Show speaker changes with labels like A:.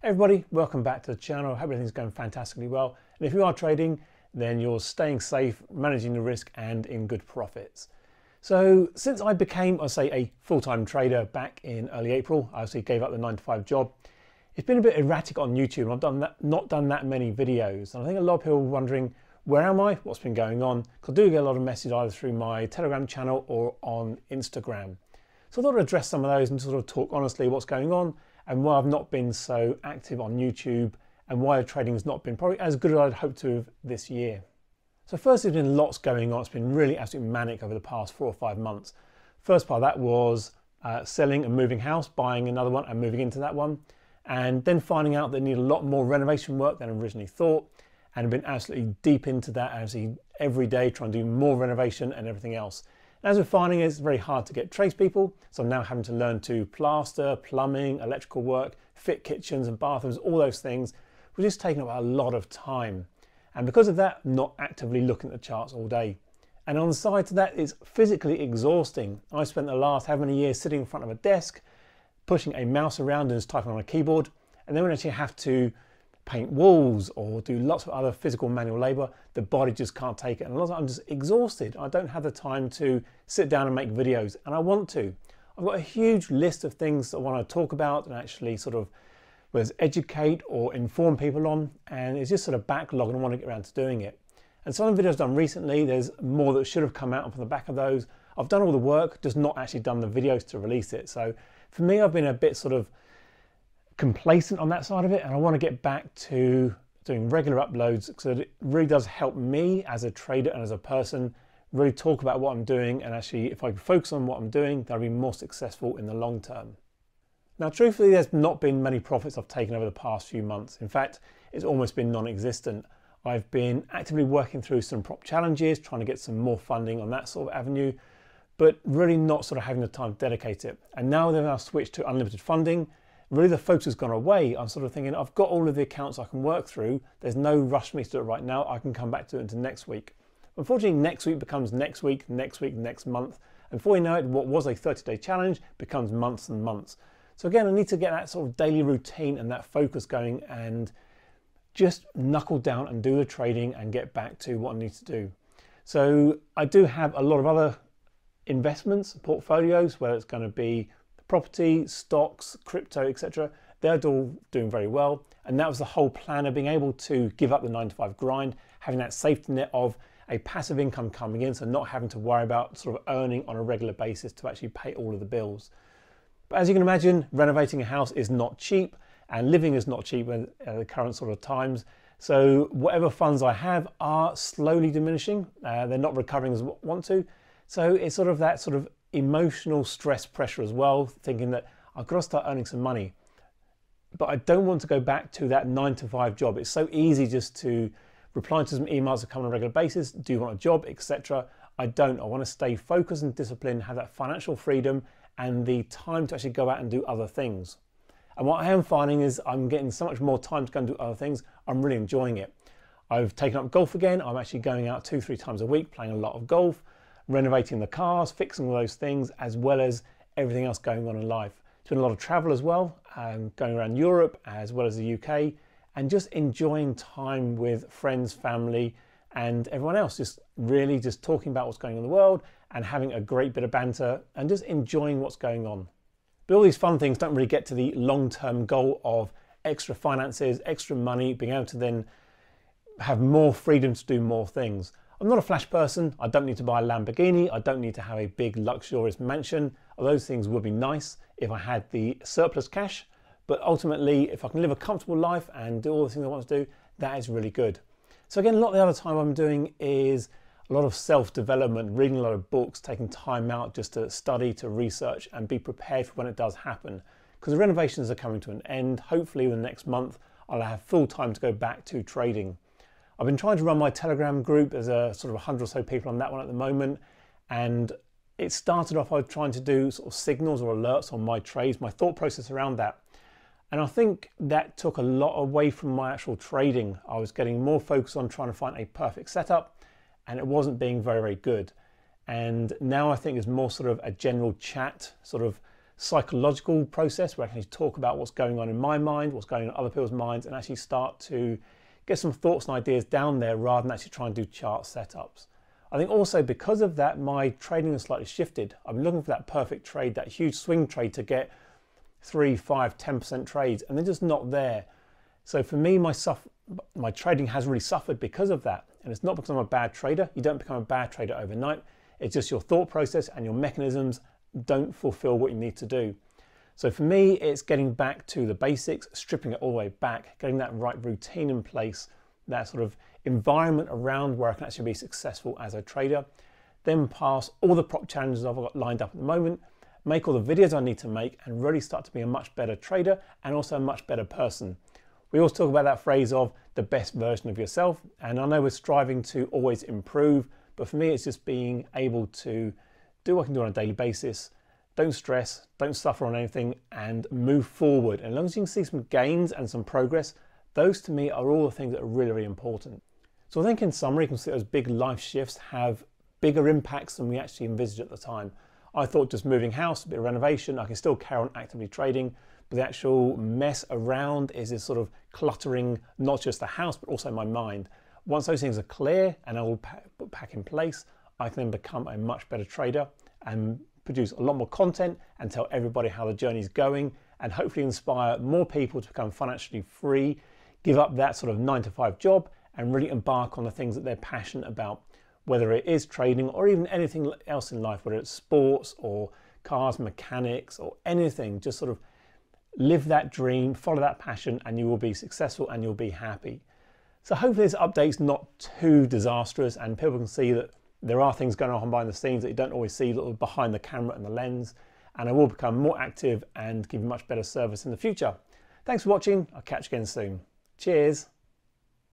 A: Hey everybody, welcome back to the channel. I hope everything's going fantastically well. And if you are trading, then you're staying safe, managing the risk and in good profits. So since I became, I'll say, a full-time trader back in early April, I obviously gave up the 9-to-5 job. It's been a bit erratic on YouTube. I've not done that many videos. And I think a lot of people are wondering, where am I? What's been going on? Because I do get a lot of messages either through my Telegram channel or on Instagram. So I thought I'd address some of those and sort of talk honestly what's going on and why I've not been so active on YouTube and why the trading has not been probably as good as I'd hoped to have this year. So first, there's been lots going on. It's been really absolutely manic over the past 4 or 5 months. First part of that was selling and moving house, buying another one and moving into that one. And then finding out they need a lot more renovation work than I originally thought. And I've been absolutely deep into that, actually every day trying to do more renovation and everything else. As we're finding, it's very hard to get tradespeople, so I'm now having to learn to plaster, plumbing, electrical work, fit kitchens and bathrooms, all those things, which is taking up a lot of time. And because of that, I'm not actively looking at the charts all day. And on the side to that, it's physically exhausting. I spent the last how many years sitting in front of a desk, pushing a mouse around and just typing on a keyboard, and then when I actually have to paint walls or do lots of other physical manual labor, the body just can't take it. And a lot of times I'm just exhausted. I don't have the time to sit down and make videos, and I want to. I've got a huge list of things that I want to talk about and actually sort of whether it's educate or inform people on, and it's just sort of backlog and I want to get around to doing it. And some of the videos I've done recently, there's more that should have come out from the back of those. I've done all the work, just not actually done the videos to release it. So for me, I've been a bit sort of complacent on that side of it, and I want to get back to doing regular uploads because it really does help me as a trader and as a person really talk about what I'm doing, and actually if I can focus on what I'm doing, that'll be more successful in the long term. Now truthfully, there's not been many profits I've taken over the past few months. In fact, it's almost been non-existent. I've been actively working through some prop challenges, trying to get some more funding on that sort of avenue, but really not sort of having the time to dedicate it. And now they've now switched to unlimited funding. Really the focus has gone away. I'm sort of thinking, I've got all of the accounts I can work through. There's no rush for me to do it right now. I can come back to it into next week. Unfortunately, next week becomes next week, next month. And before you know it, what was a 30-day challenge becomes months and months. So again, I need to get that sort of daily routine and that focus going and just knuckle down and do the trading and get back to what I need to do. So I do have a lot of other investments, portfolios, whether it's going to be property, stocks, crypto, etc. They're all doing very well. And that was the whole plan of being able to give up the 9-to-5 grind, having that safety net of a passive income coming in, so not having to worry about sort of earning on a regular basis to actually pay all of the bills. But as you can imagine, renovating a house is not cheap and living is not cheap at the current sort of times. So whatever funds I have are slowly diminishing. They're not recovering as I want to. So it's sort of that sort of emotional stress pressure as well, thinking that I've got to start earning some money. But I don't want to go back to that 9-to-5 job. It's so easy just to reply to some emails that come on a regular basis. Do you want a job, etc. I don't. I want to stay focused and disciplined, have that financial freedom and the time to actually go out and do other things. And what I am finding is I'm getting so much more time to go and do other things. I'm really enjoying it. I've taken up golf again. I'm actually going out 2-3 times a week, playing a lot of golf, renovating the cars, fixing all those things, as well as everything else going on in life. Doing a lot of travel as well, going around Europe as well as the UK, and just enjoying time with friends, family, and everyone else. Just really just talking about what's going on in the world and having a great bit of banter and just enjoying what's going on. But all these fun things don't really get to the long-term goal of extra finances, extra money, being able to then have more freedom to do more things. I'm not a flash person. I don't need to buy a Lamborghini. I don't need to have a big luxurious mansion. Those things would be nice if I had the surplus cash. But ultimately, if I can live a comfortable life and do all the things I want to do, that is really good. So again, a lot of the other time I'm doing is a lot of self-development, reading a lot of books, taking time out just to study, to research and be prepared for when it does happen. Because the renovations are coming to an end. Hopefully in the next month, I'll have full time to go back to trading. I've been trying to run my Telegram group. There's a sort of 100 or so people on that one at the moment. And it started off, I was trying to do sort of signals or alerts on my trades, my thought process around that. And I think that took a lot away from my actual trading. I was getting more focused on trying to find a perfect setup and it wasn't being very, very good. And now I think it's more sort of a general chat, sort of psychological process where I can actually talk about what's going on in my mind, what's going on in other people's minds, and actually start to get some thoughts and ideas down there rather than actually try and do chart setups. I think also because of that, my trading has slightly shifted. I'm looking for that perfect trade, that huge swing trade to get 3, 5, 10% trades, and they're just not there. So for me, my trading has really suffered because of that. And it's not because I'm a bad trader. You don't become a bad trader overnight. It's just your thought process and your mechanisms don't fulfill what you need to do. So for me, it's getting back to the basics, stripping it all the way back, getting that right routine in place, that sort of environment around where I can actually be successful as a trader, then pass all the prop challenges I've got lined up at the moment, make all the videos I need to make, and really start to be a much better trader and also a much better person. We always talk about that phrase of the best version of yourself, and I know we're striving to always improve, but for me it's just being able to do what I can do on a daily basis, don't stress, don't suffer on anything, and move forward. And as long as you can see some gains and some progress, those to me are all the things that are really, really important. So I think in summary, you can see those big life shifts have bigger impacts than we actually envisaged at the time. I thought just moving house, a bit of renovation, I can still carry on actively trading, but the actual mess around is this sort of cluttering, not just the house, but also my mind. Once those things are clear and I will put back in place, I can then become a much better trader and produce a lot more content and tell everybody how the journey is going, and hopefully inspire more people to become financially free, give up that sort of 9-to-5 job and really embark on the things that they're passionate about, whether it is trading or even anything else in life, whether it's sports or cars, mechanics or anything. Just sort of live that dream, follow that passion, and you will be successful and you'll be happy. So hopefully this update's not too disastrous and people can see that there are things going on behind the scenes that you don't always see behind the camera and the lens, and I will become more active and give you much better service in the future. Thanks for watching. I'll catch you again soon. Cheers.